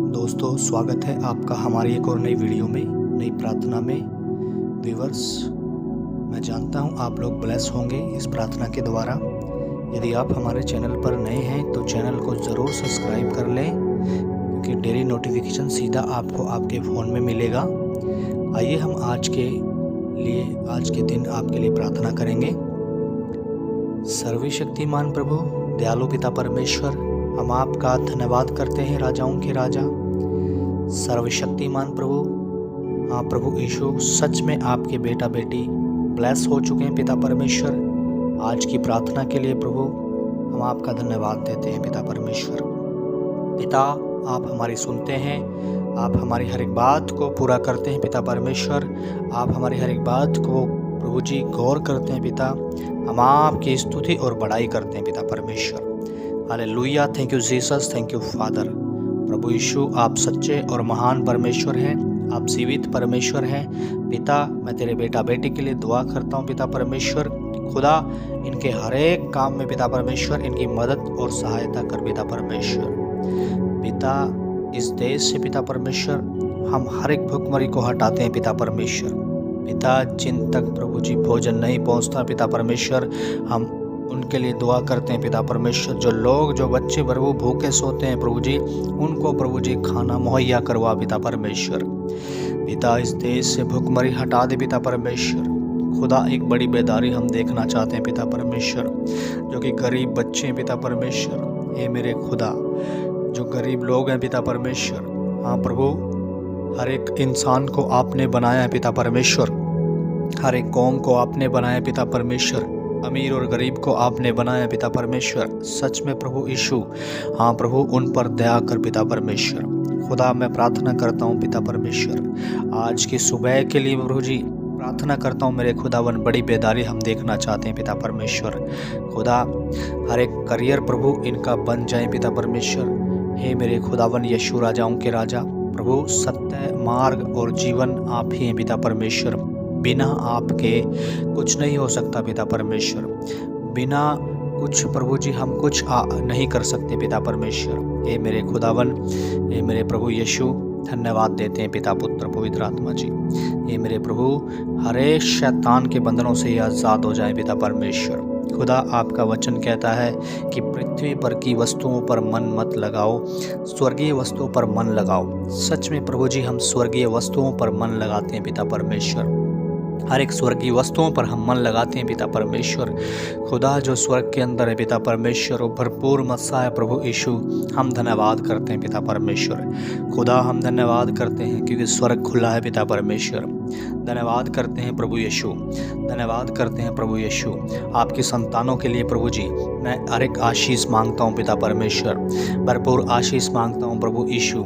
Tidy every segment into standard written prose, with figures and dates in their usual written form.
दोस्तों, स्वागत है आपका हमारी एक और नई वीडियो में, नई प्रार्थना में। व्यूअर्स, मैं जानता हूं आप लोग ब्लेस होंगे इस प्रार्थना के द्वारा। यदि आप हमारे चैनल पर नए हैं तो चैनल को ज़रूर सब्सक्राइब कर लें, क्योंकि डेली नोटिफिकेशन सीधा आपको आपके फ़ोन में मिलेगा। आइए हम आज के दिन आपके लिए प्रार्थना करेंगे। सर्वशक्तिमान प्रभु, दयालु पिता परमेश्वर, हम आपका धन्यवाद करते हैं, राजाओं के राजा, सर्वशक्तिमान प्रभु। हाँ प्रभु यीशु, सच में आपके बेटा बेटी ब्लेस हो चुके हैं पिता परमेश्वर। आज की प्रार्थना के लिए प्रभु हम आपका धन्यवाद देते हैं पिता परमेश्वर। पिता, आप हमारी सुनते हैं, आप हमारी हर एक बात को पूरा करते हैं पिता परमेश्वर। आप हमारी हर एक बात को प्रभु जी गौर करते हैं पिता। हम आपकी स्तुति और बड़ाई करते हैं पिता परमेश्वर। Hallelujah, thank you Jesus, thank you father. प्रभु यीशु, आप सच्चे और महान परमेश्वर हैं, आप जीवित परमेश्वर हैं। पिता, मैं तेरे बेटा बेटी के लिए दुआ करता हूँ पिता परमेश्वर। खुदा, इनके हर एक काम में पिता परमेश्वर इनकी मदद और सहायता कर पिता परमेश्वर। पिता, इस देश से पिता परमेश्वर हम हर एक भुखमरी को हटाते हैं पिता परमेश्वर। पिता, जिन तक प्रभु जी भोजन नहीं पहुंचता पिता परमेश्वर, हम उनके लिए दुआ करते हैं पिता परमेश्वर। जो बच्चे प्रभु भूखे सोते हैं प्रभु जी, उनको प्रभु जी खाना मुहैया करवा पिता परमेश्वर। पिता, इस देश से भुखमरी हटा दे पिता परमेश्वर। खुदा, एक बड़ी बेदारी हम देखना चाहते हैं पिता परमेश्वर, जो कि गरीब बच्चे हैं पिता परमेश्वर। हे मेरे खुदा, जो गरीब लोग हैं पिता परमेश्वर। हाँ प्रभु, हर एक इंसान को आपने बनाया है पिता परमेश्वर, हर एक कौम को आपने बनाया पिता परमेश्वर, अमीर और गरीब को आपने बनाया पिता परमेश्वर। सच में प्रभु यीशु, हाँ प्रभु, उन पर दया कर पिता परमेश्वर। खुदा, मैं प्रार्थना करता हूँ पिता परमेश्वर, आज की सुबह के लिए प्रभु जी प्रार्थना करता हूँ मेरे खुदावन। बड़ी बेदारी हम देखना चाहते हैं पिता परमेश्वर। खुदा, हर एक करियर प्रभु इनका बन जाए पिता परमेश्वर। हे मेरे खुदावन यीशु, राजाओं के राजा, प्रभु सत्य, मार्ग और जीवन आप ही हैं पिता परमेश्वर। बिना आपके कुछ नहीं हो सकता पिता परमेश्वर। बिना कुछ प्रभु जी हम कुछ नहीं कर सकते पिता परमेश्वर। हे मेरे खुदावन, हे मेरे प्रभु यीशु, धन्यवाद देते हैं पिता, पुत्र, पवित्र आत्मा जी। हे मेरे प्रभु, हरे शैतान के बंधनों से ये आज़ाद हो जाए पिता परमेश्वर। खुदा, आपका वचन कहता है कि पृथ्वी पर की वस्तुओं पर मन मत लगाओ, स्वर्गीय वस्तुओं पर मन लगाओ। सच में प्रभु जी, हम स्वर्गीय वस्तुओं पर मन लगाते हैं पिता परमेश्वर। हर एक स्वर्गीय वस्तुओं पर हम मन लगाते हैं पिता परमेश्वर। खुदा, जो स्वर्ग के अंदर है पिता परमेश्वर, वो भरपूर मत्सा है प्रभु यीशु। हम धन्यवाद करते हैं पिता परमेश्वर। खुदा, हम धन्यवाद करते हैं क्योंकि स्वर्ग खुला है पिता परमेश्वर। धन्यवाद करते हैं प्रभु यीशु, धन्यवाद करते हैं प्रभु यीशु। आपकी संतानों के लिए प्रभु जी मैं हर एक आशीष मांगता हूँ पिता परमेश्वर, भरपूर आशीष मांगता हूँ प्रभु यीशु।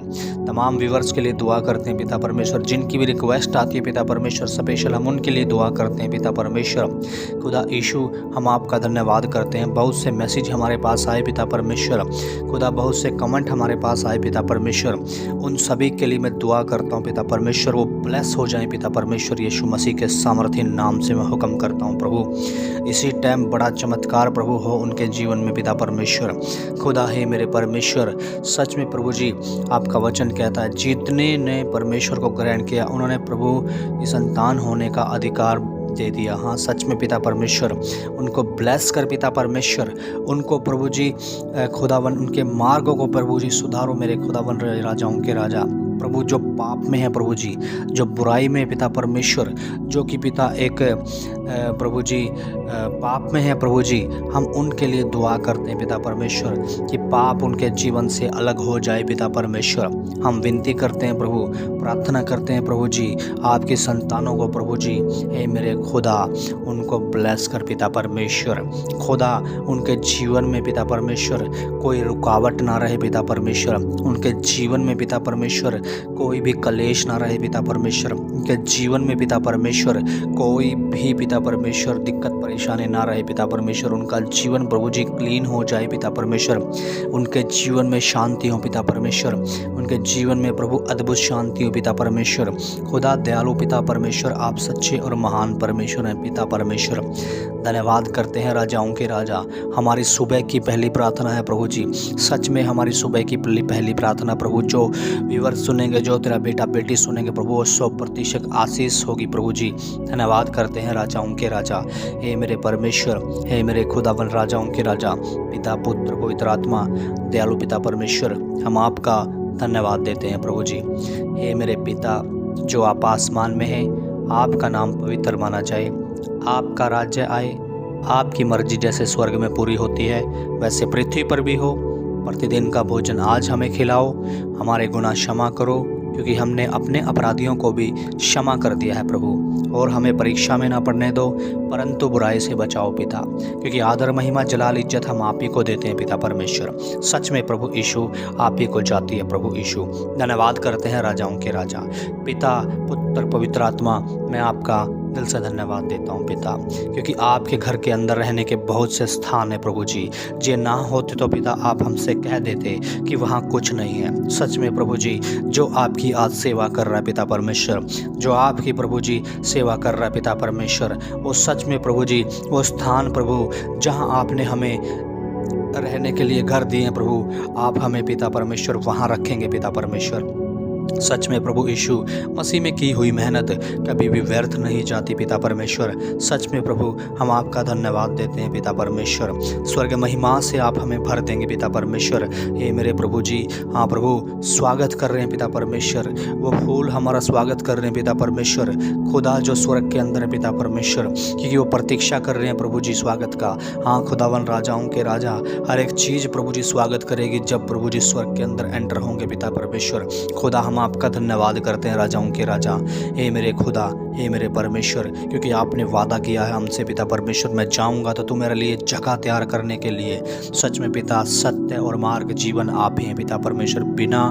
तमाम व्यूअर्स के लिए दुआ करते हैं पिता परमेश्वर, जिनकी भी रिक्वेस्ट आती है पिता परमेश्वर स्पेशल, हम उनके लिए दुआ करते हैं पिता परमेश्वर। खुदा यीशु, हम आपका धन्यवाद करते हैं। बहुत से मैसेज हमारे पास आए पिता परमेश्वर। खुदा, बहुत से कमेंट हमारे पास आए पिता परमेश्वर। उन सभी के लिए मैं दुआ करता हूँ पिता परमेश्वर, वो ब्लेस हो जाएं पिता परमेश्वर। यीशु मसीह के सामर्थ्य नाम से मैं हुक्म करता हूँ प्रभु, इसी टाइम बड़ा चमत्कार प्रभु हो उनके जीवन में पिता परमेश्वर। खुदा, हे मेरे परमेश्वर, सच में प्रभु जी आपका वचन कहता है, जितने ने परमेश्वर को ग्रहण किया उन्होंने प्रभु की संतान होने का अधिकार दे दिया। हाँ सच में पिता परमेश्वर, उनको ब्लेस कर पिता परमेश्वर। उनको प्रभु जी खुदावन, उनके मार्गों को प्रभु जी सुधारो मेरे खुदावन, राजाओं के राजा। प्रभु, जो पाप में है प्रभु जी, जो बुराई में है पिता परमेश्वर, जो कि पिता एक प्रभु जी पाप में है प्रभु जी, हम उनके लिए दुआ करते हैं पिता परमेश्वर कि पाप उनके जीवन से अलग हो जाए पिता परमेश्वर। हम विनती करते हैं प्रभु, प्रार्थना करते हैं प्रभु जी, आपकी संतानों को प्रभु जी, हे मेरे खुदा, उनको ब्लेस कर पिता परमेश्वर। खुदा, उनके जीवन में पिता परमेश्वर कोई रुकावट ना रहे पिता परमेश्वर। उनके जीवन में पिता परमेश्वर कोई भी कलेश ना रहे पिता परमेश्वर। उनके जीवन में पिता परमेश्वर कोई भी पिता परमेश्वर दिक्कत परेशानी ना रहे पिता परमेश्वर। उनका जीवन प्रभु जी क्लीन हो जाए पिता परमेश्वर। उनके जीवन में शांति हो पिता परमेश्वर। उनके जीवन में प्रभु अद्भुत शांति हो पिता परमेश्वर। खुदा, दयालु पिता परमेश्वर, आप सच्चे और महान परमेश्वर हैं पिता परमेश्वर। धन्यवाद करते हैं राजाओं के राजा। हमारी सुबह की पहली प्रार्थना है प्रभु जी, सच में हमारी सुबह की पहली प्रार्थना प्रभु, जो व्यूअर्स सुनेंगे, जो तेरा बेटा बेटी सुनेंगे प्रभु, वो 100% आशीष होगी प्रभु जी। धन्यवाद करते हैं राजाओं के राजा। हे मेरे परमेश्वर, हे मेरे खुदावन राजाओं के राजा, पिता पुत्र पवित्र आत्मा दयालु पिता परमेश्वर, हम आपका धन्यवाद देते हैं प्रभु जी। हे मेरे पिता जो आप आसमान में हैं, आपका नाम पवित्र माना जाए, आपका राज्य आए, आपकी मर्जी जैसे स्वर्ग में पूरी होती है वैसे पृथ्वी पर भी हो। प्रतिदिन का भोजन आज हमें खिलाओ, हमारे गुनाह क्षमा करो क्योंकि हमने अपने अपराधियों को भी क्षमा कर दिया है प्रभु, और हमें परीक्षा में ना पड़ने दो परंतु बुराई से बचाओ पिता, क्योंकि आदर महिमा जलाल इज्जत हम आप ही को देते हैं पिता परमेश्वर। सच में प्रभु यीशु आप ही को जाती है प्रभु यीशु। धन्यवाद करते हैं राजाओं के राजा, पिता पुत्र पवित्र आत्मा, मैं आपका दिल से धन्यवाद देता हूँ पिता, क्योंकि आपके घर के अंदर रहने के बहुत से स्थान हैं प्रभु जी। जे ना होते तो पिता आप हमसे कह देते कि वहाँ कुछ नहीं है। सच में प्रभु जी, जो आपकी आज सेवा कर रहा है पिता परमेश्वर, जो आपकी प्रभु जी सेवा कर रहा है पिता परमेश्वर, वो सच में प्रभु जी वो स्थान प्रभु जहाँ आपने हमें रहने के लिए घर दिए हैं प्रभु, आप हमें पिता परमेश्वर वहाँ रखेंगे पिता परमेश्वर। सच में प्रभु यीशु मसीह में की हुई मेहनत कभी भी व्यर्थ नहीं जाती पिता परमेश्वर। सच में प्रभु हम आपका धन्यवाद देते हैं पिता परमेश्वर। स्वर्ग महिमा से आप हमें भर देंगे पिता परमेश्वर। हे मेरे प्रभु जी, हाँ प्रभु स्वागत कर रहे हैं पिता परमेश्वर, वो फूल हमारा स्वागत कर रहे हैं पिता परमेश्वर। खुदा जो स्वर्ग के अंदर है पिता परमेश्वर, क्योंकि वो प्रतीक्षा कर रहे हैं प्रभु जी स्वागत का। हाँ खुदावन राजाओं के राजा, हर एक चीज़ प्रभु जी स्वागत करेगी जब प्रभु जी स्वर्ग के अंदर एंटर होंगे पिता परमेश्वर। खुदा हम आपका धन्यवाद करते हैं राजाओं के राजा। हे मेरे खुदा, हे मेरे परमेश्वर, क्योंकि आपने वादा किया है हमसे पिता परमेश्वर, मैं जाऊंगा तो तू मेरे लिए जगह तैयार करने के लिए। सच में पिता सत्य और मार्ग जीवन आप ही हैं पिता परमेश्वर। बिना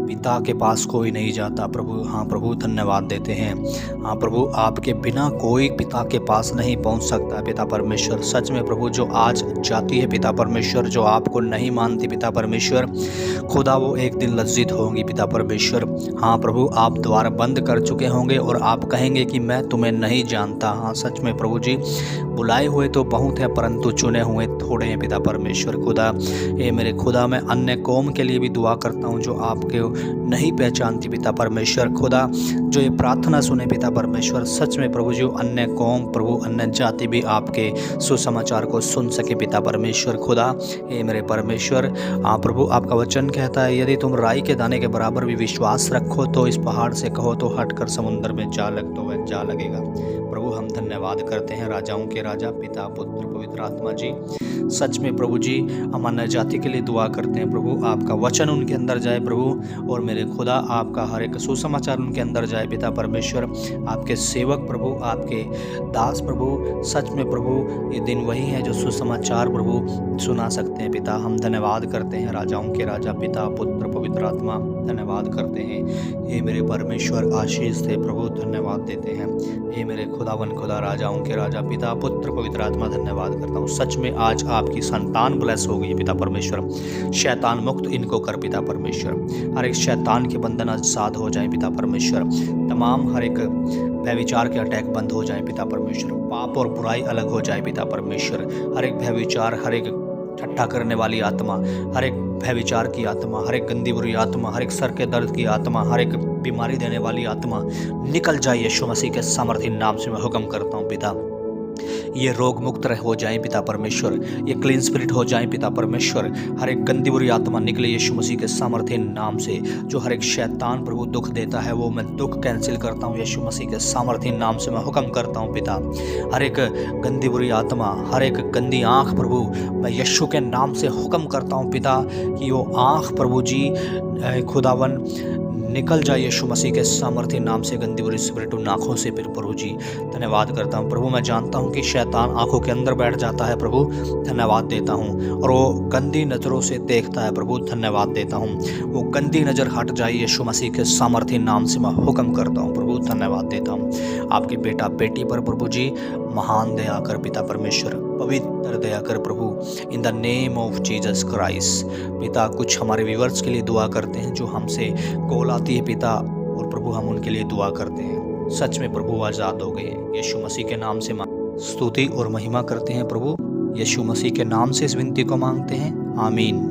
पिता के पास कोई नहीं जाता प्रभु। हाँ प्रभु धन्यवाद देते हैं। हाँ प्रभु आपके बिना कोई पिता के पास नहीं पहुंच सकता है पिता परमेश्वर। सच में प्रभु जो आज जाती है पिता परमेश्वर, जो आपको नहीं मानती पिता परमेश्वर, खुदा वो एक दिन लज्जित होंगी पिता परमेश्वर। हाँ प्रभु आप द्वार बंद कर चुके होंगे और आप कहेंगे कि मैं तुम्हें नहीं जानता। हाँ सच में प्रभु जी, बुलाए हुए तो बहुत है परंतु चुने हुए थोड़े हैं पिता परमेश्वर। खुदा ये मेरे खुदा, मैं अन्य कौम के लिए भी दुआ करता हूँ जो आपके नहीं पहचानती पिता परमेश्वर। खुदा जो ये प्रार्थना सुने पिता परमेश्वर, सच में प्रभु जी अन्य कौम प्रभु अन्य जाति भी आपके सुसमाचार को सुन सके पिता परमेश्वर। खुदा ये मेरे परमेश्वर, हाँ प्रभु आपका वचन कहता है यदि तुम राई के दाने के बराबर भी विश्वास रखो तो इस पहाड़ से कहो तो हटकर समुद्र में जा लग तो वह जा लगेगा। प्रभु हम धन्यवाद करते हैं राजाओं के राजा, पिता पुत्र पवित्र आत्मा जी। सच में प्रभु जी हम अन्य जाति के लिए दुआ करते हैं प्रभु, आपका वचन उनके अंदर जाए प्रभु, और मेरे खुदा आपका हर एक सुसमाचार उनके अंदर जाए पिता परमेश्वर। आपके सेवक प्रभु, आपके दास प्रभु, सच में प्रभु ये दिन वही है जो सुसमाचार प्रभु सुना सकते हैं पिता। हम धन्यवाद करते हैं राजाओं के राजा, पिता पुत्र पवित्र आत्मा, धन्यवाद करते हैं। हे मेरे परमेश्वर आशीष से प्रभु धन्यवाद देते हैं। हे मेरे खुदावन खुदा राजाओं के राजा, पिता पुत्र पवित्र आत्मा, धन्यवाद करता हूँ। सच में आज आपकी संतान ब्लेस हो गई पिता परमेश्वर। शैतान मुक्त इनको कर पिता परमेश्वर। हर एक शैतान के बंधन आजाद हो जाए पिता परमेश्वर। तमाम हर एक व्यभिचार के अटैक बंद हो जाए पिता परमेश्वर। पाप और बुराई अलग हो जाए पिता परमेश्वर। हर एक व्यभिचार, हर एक ठट्ठा करने वाली आत्मा, हर एक व्यभिचार की आत्मा, हर एक गंदी बुरी आत्मा, हर एक सर के दर्द की आत्मा, हर एक बीमारी देने वाली आत्मा निकल जाए यीशु मसीह के सामर्थ्य नाम से मैं हुक्म करता हूँ पिता। ये रोग मुक्त हो जाए पिता परमेश्वर, ये क्लीन स्पिरिट हो जाए पिता परमेश्वर। हर एक गंदी बुरी आत्मा निकले यीशु मसीह के सामर्थ्य नाम से। जो हर एक शैतान प्रभु दुख देता है वो मैं दुख कैंसिल करता हूँ यीशु मसीह के सामर्थ्य नाम से मैं हुक्म करता हूँ पिता। हर एक गंदी बुरी आत्मा, हर एक गंदी आँख प्रभु मैं यीशु के नाम से हुक्म करता हूँ पिता कि वो आँख प्रभु जी खुदावन निकल जाए यीशु मसीह के सामर्थ्य नाम से। गंदी बुरी स्पिरिट उन आँखों से प्रभु जी धन्यवाद करता हूँ प्रभु। मैं जानता हूँ कि शैतान आँखों के अंदर बैठ जाता है प्रभु, धन्यवाद देता हूँ, और वो गंदी नज़रों से देखता है प्रभु, धन्यवाद देता हूँ। वो गंदी नज़र हट जाए यीशु मसीह के सामर्थ्य नाम से मैं हुक्म करता हूँ प्रभु, धन्यवाद देता हूँ। आपके बेटा बेटी पर प्रभु जी महान दया कर पिता परमेश्वर, पवित्र दया कर प्रभु, in the name of Jesus Christ. पिता कुछ हमारे व्यूअर्स के लिए दुआ करते हैं जो हमसे कॉल आती है पिता, और प्रभु हम उनके लिए दुआ करते हैं। सच में प्रभु आज़ाद हो गए यीशु मसीह के नाम से। स्तुति और महिमा करते हैं प्रभु। यीशु मसीह के नाम से इस विनती को मांगते हैं, आमीन।